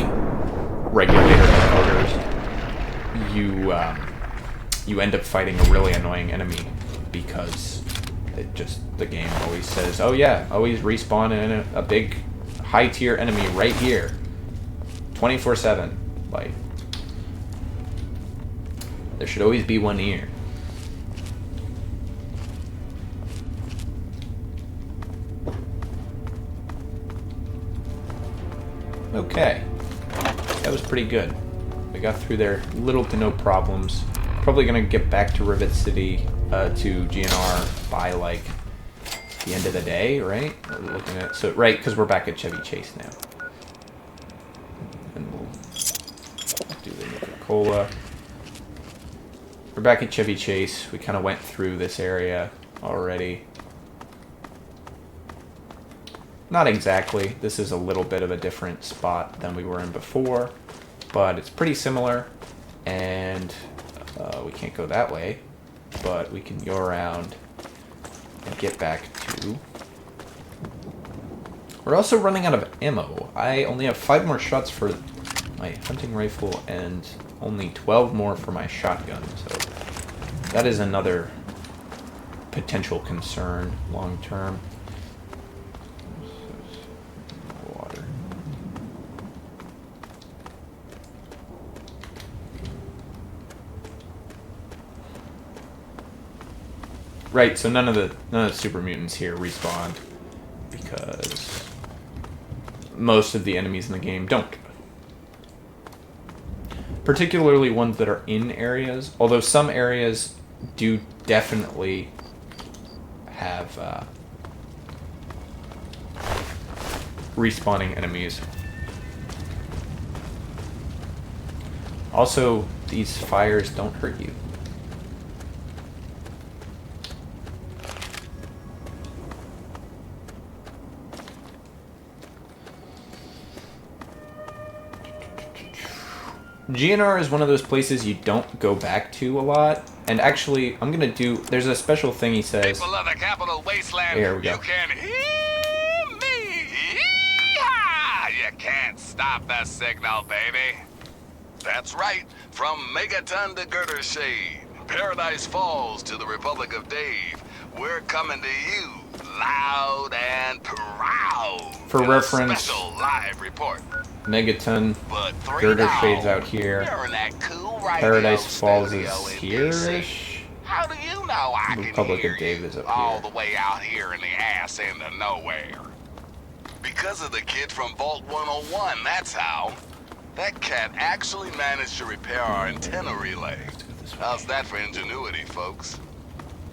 [SPEAKER 1] regulator headquarters, you end up fighting a really annoying enemy because the game always says, oh yeah, always respawn in a big high tier enemy right here, 24/7. Like there should always be one here. Okay, that was pretty good. We got through there, little to no problems. Probably gonna get back to Rivet City, to GNR by like the end of the day, right? We're looking at right, because we're back at Chevy Chase now, and we'll do the Nuka-Cola. We're back at Chevy Chase. We kind of went through this area already. Not exactly. This is a little bit of a different spot than we were in before, but it's pretty similar, and we can't go that way, but we can go around and get back to... We're also running out of ammo. I only have 5 more shots for my hunting rifle and only 12 more for my shotgun, so that is another potential concern long term. Right, so none of the super mutants here respawned because most of the enemies in the game don't. Particularly ones that are in areas, although some areas do definitely have respawning enemies. Also, these fires don't hurt you. GNR is one of those places you don't go back to a lot. And actually, I'm gonna do... There's a special thing he says.
[SPEAKER 3] People of the capital wasteland,
[SPEAKER 1] Here we go.
[SPEAKER 3] you can hear me. Yee-haw! You can't stop the signal, baby. That's right. From Megaton to Girder Shade, Paradise Falls to the Republic of Dave, we're coming to you loud and proud.
[SPEAKER 1] For
[SPEAKER 3] in a
[SPEAKER 1] reference,
[SPEAKER 3] special live report.
[SPEAKER 1] Megaton,
[SPEAKER 3] But
[SPEAKER 1] Girder Shade's out here.
[SPEAKER 3] You're in that cool radio
[SPEAKER 1] Paradise Falls is
[SPEAKER 3] studio in
[SPEAKER 1] here-ish.
[SPEAKER 3] DC. How do you know I can
[SPEAKER 1] Republic
[SPEAKER 3] hear
[SPEAKER 1] of Dave
[SPEAKER 3] you
[SPEAKER 1] is up
[SPEAKER 3] all
[SPEAKER 1] here.
[SPEAKER 3] the way out here in the ass end of nowhere? Because of the kid from Vault 101, that's how. That cat actually managed to repair our antenna relay. How's that for ingenuity, folks?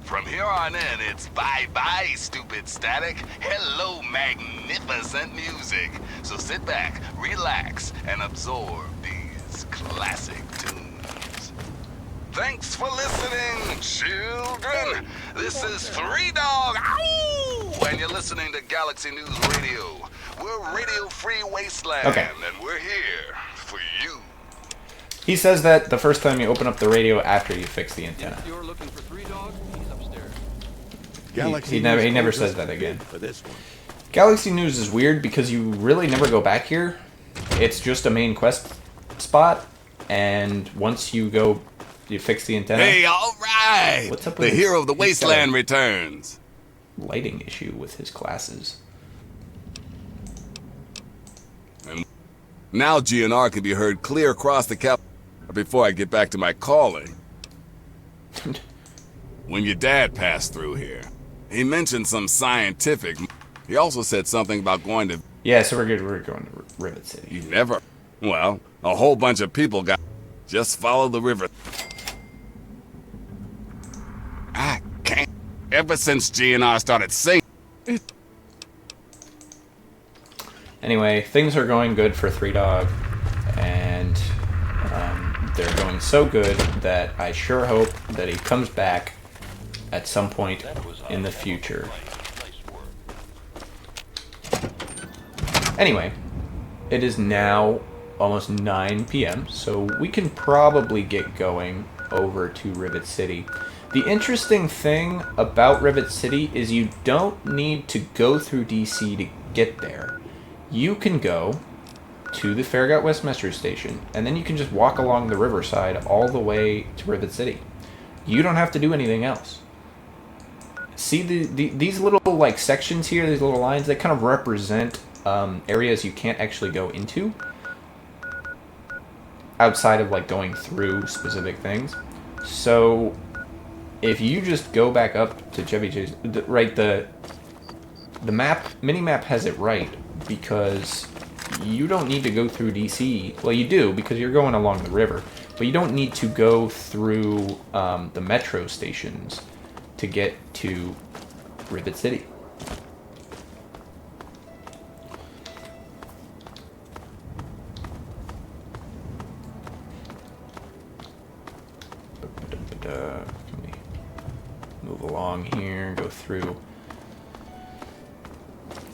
[SPEAKER 3] From here on in, it's bye-bye, stupid static. Hello, magnificent music. So sit back, relax, and absorb these classic tunes. Thanks for listening, children. This is Three Dog, ow! And you're listening to Galaxy News Radio. We're Radio Free Wasteland,
[SPEAKER 1] Okay.
[SPEAKER 3] and we're here for you.
[SPEAKER 1] He says that the first time you open up the radio after you fix the antenna.
[SPEAKER 2] If you're looking for Three Dog, he's upstairs.
[SPEAKER 1] He never says that again.
[SPEAKER 5] For this one.
[SPEAKER 1] Galaxy News is weird because you really never go back here. It's just a main quest spot, and once you go You fix the antenna?
[SPEAKER 3] Hey, all right!
[SPEAKER 1] What's up
[SPEAKER 3] The
[SPEAKER 1] with
[SPEAKER 3] hero of the
[SPEAKER 1] he's got
[SPEAKER 3] wasteland
[SPEAKER 1] a
[SPEAKER 3] returns.
[SPEAKER 1] lighting issue with his glasses.
[SPEAKER 3] And now GNR can be heard clear across the cap before I get back to my calling. When your dad passed through here, he mentioned some scientific. He also said something about going to.
[SPEAKER 1] Yeah, so we're good. We're going to Rivet City.
[SPEAKER 3] You never. Well, a whole bunch of people got. Just follow the river. I can't. Ever since GNR started singing.
[SPEAKER 1] Anyway, things are going good for Three Dog, and they're going so good that I sure hope that he comes back at some point in the future. Anyway, it is now almost 9 p.m., so we can probably get going over to Rivet City. The interesting thing about Rivet City is you don't need to go through DC to get there. You can go to the Farragut West Metro Station, and then you can just walk along the riverside all the way to Rivet City. You don't have to do anything else. See these little like sections here, these little lines, they kind of represent areas you can't actually go into outside of like going through specific things. So if you just go back up to Chevy Chase, right, the mini-map has it right, because you don't need to go through DC. Well, you do, because you're going along the river, but you don't need to go through the metro stations to get to Rivet City. Can we move along here, go through?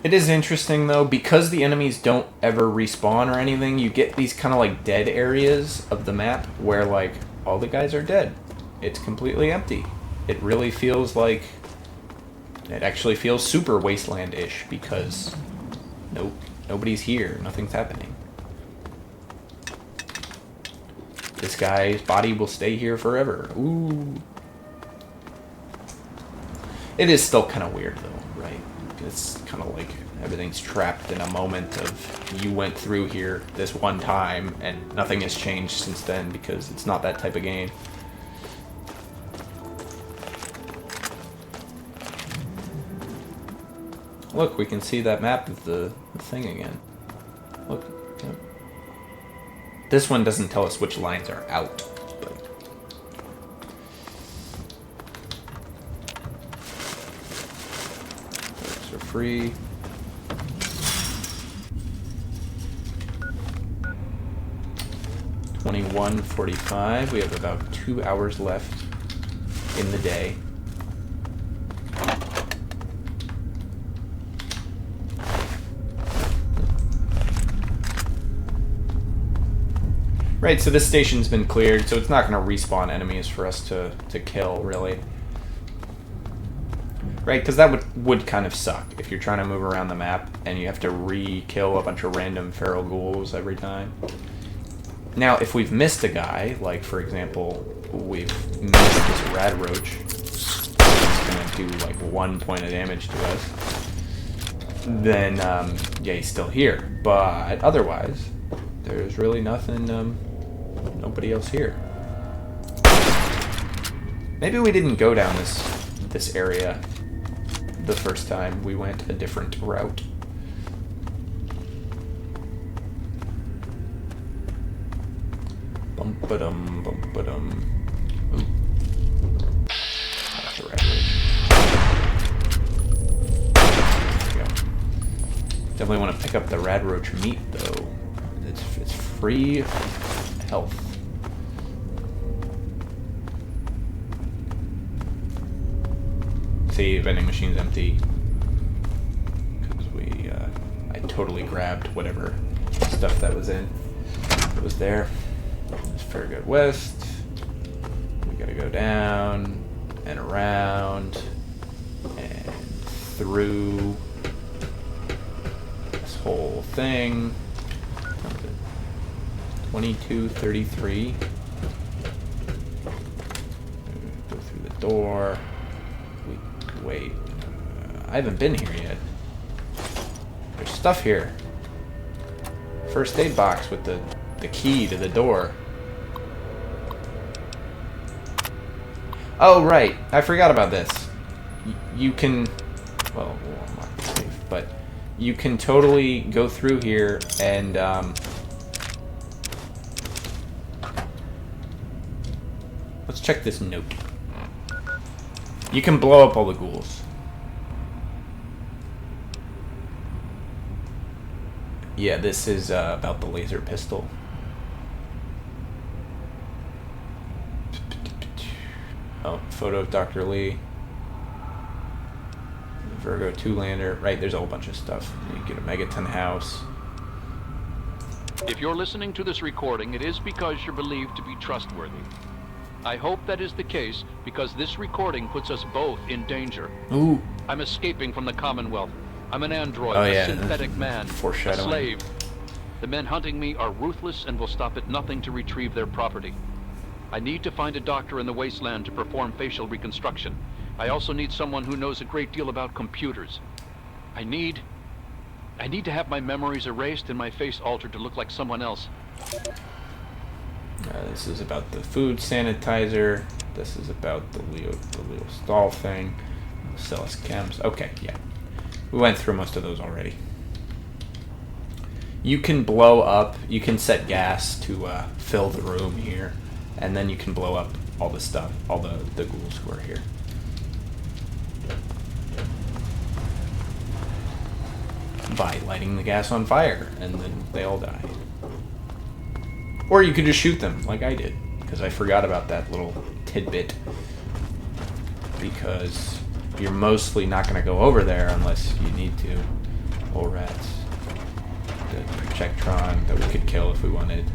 [SPEAKER 1] It is interesting though, because the enemies don't ever respawn or anything, you get these kind of like dead areas of the map where like all the guys are dead. It's completely empty. It really feels like, it actually feels super wasteland-ish because nobody's here, nothing's happening. This guy's body will stay here forever. Ooh. It is still kind of weird though, right? It's kind of like everything's trapped in a moment of you went through here this one time and nothing has changed since then because it's not that type of game. Look, we can see that map of the thing again. Look. Yep. This one doesn't tell us which lines are out, but those are free. $21.45. We have about 2 hours left in the day. Right, so this station's been cleared, so it's not going to respawn enemies for us to kill, really. Right, because that would kind of suck if you're trying to move around the map and you have to re-kill a bunch of random feral ghouls every time. Now, if we've missed a guy, like, for example, we've missed this rad roach, it's going to do, like, 1 point of damage to us, then, yeah, he's still here. But otherwise, there's really nothing, nobody else here. Maybe we didn't go down this area the first time. We went a different route. Bum-ba-dum, bum-ba-dum. Ooh. That's the red ridge. There we go. Definitely want to pick up the rad roach meat, though. It's free health. See, vending machine's empty. Because I totally grabbed whatever stuff that was in. It was there. It's Farragut West. We gotta go down and around and through this whole thing. 2233. door. Wait. I haven't been here yet. There's stuff here. First aid box with the key to the door. Oh, right. I forgot about this. You can... Well, I'm not safe, but you can totally go through here and... Let's check this note. You can blow up all the ghouls. Yeah, this is about the laser pistol. Oh, photo of Dr. Lee. Virgo 2-lander. Right, there's a whole bunch of stuff. You get a Megaton house.
[SPEAKER 2] If you're listening to this recording, it is because you're believed to be trustworthy. I hope that is the case because this recording puts us both in danger.
[SPEAKER 1] Ooh.
[SPEAKER 2] I'm escaping from the Commonwealth. I'm an android,
[SPEAKER 1] Oh,
[SPEAKER 2] a
[SPEAKER 1] yeah,
[SPEAKER 2] synthetic man, a
[SPEAKER 1] foreshadowing.
[SPEAKER 2] slave. The men hunting me are ruthless and will stop at nothing to retrieve their property. I need to find a doctor in the wasteland to perform facial reconstruction. I also need someone who knows a great deal about computers. I need to have my memories erased and my face altered to look like someone else.
[SPEAKER 1] This is about the food sanitizer. This is about the Leo Stahl thing. Celis Chems. Okay, yeah. We went through most of those already. You can blow up, you can set gas to fill the room here, and then you can blow up all the stuff, all the ghouls who are here. By lighting the gas on fire, and then they all die. Or you could just shoot them, like I did, because I forgot about that little tidbit. Because you're mostly not going to go over there unless you need to. Or rats. The Projectron that we could kill if we wanted.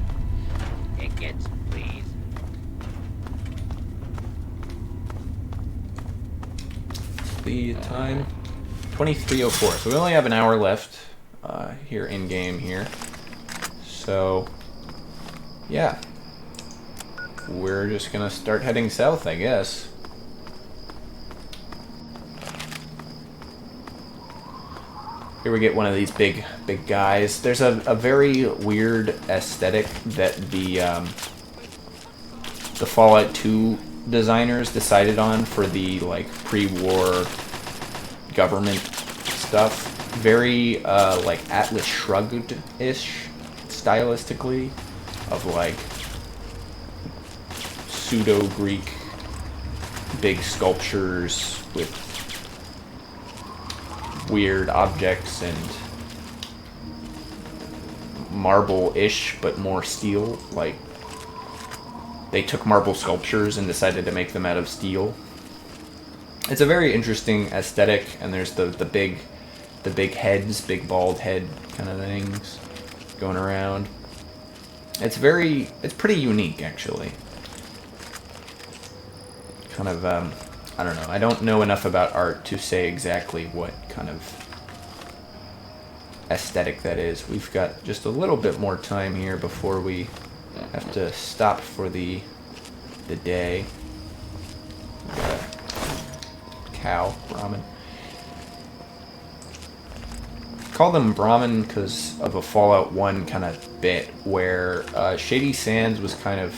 [SPEAKER 5] Tickets, please.
[SPEAKER 1] The time 23:04. So we only have an hour left here in game here. So yeah, we're just gonna start heading south, I guess. Here we get one of these big guys. There's a very weird aesthetic that the Fallout 2 designers decided on for the like pre-war government stuff. Very like Atlas Shrugged-ish stylistically, of like pseudo-Greek big sculptures with weird objects and marble-ish but more steel. Like they took marble sculptures and decided to make them out of steel. It's a very interesting aesthetic, and there's the big heads, big bald head kind of things going around. It's pretty unique, actually. Kind of, I don't know. I don't know enough about art to say exactly what kind of aesthetic that is. We've got just a little bit more time here before we have to stop for the day. We got a cow, Brahmin. Call them Brahmin because of a Fallout 1 kind of bit where Shady Sands was kind of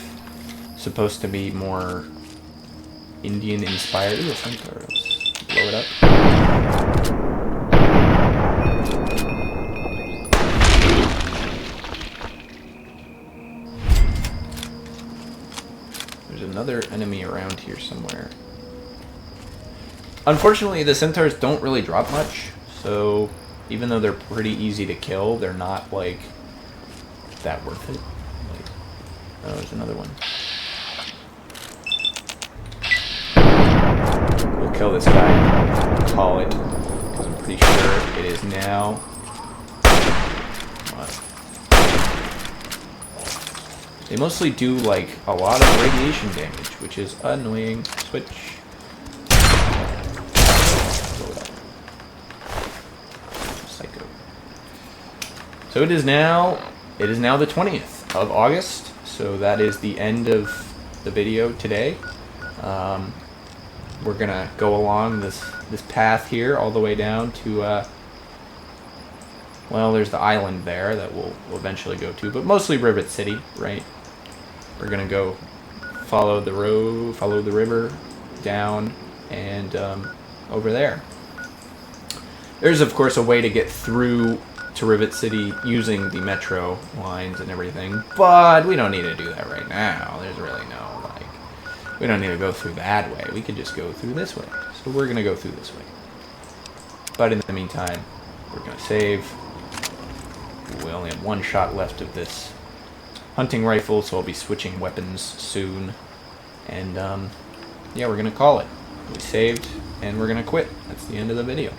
[SPEAKER 1] supposed to be more Indian inspired. Ooh, a flamethrower. Let's blow it up. There's another enemy around here somewhere. Unfortunately, the centaurs don't really drop much, so even though they're pretty easy to kill, they're not like that worth it. Like, oh, there's another one. We'll kill this guy. Call it, because I'm pretty sure it is now. Come on. They mostly do like a lot of radiation damage, which is annoying. Switch. Psycho. So it is now the 20th of August. So that is the end of the video today. we're gonna go along this path here all the way down to well, there's the island there that we'll eventually go to, but mostly Rivet City, right? We're gonna go follow the road, follow the river down, and over there. There's of course a way to get through to Rivet City using the metro lines and everything, but we don't need to do that right now. There's really no, like, we don't need to go through that way. We could just go through this way. So we're gonna go through this way. But in the meantime, we're gonna save. We only have one shot left of this hunting rifle, so I'll be switching weapons soon. And yeah, we're gonna call it. We saved, and we're gonna quit. That's the end of the video.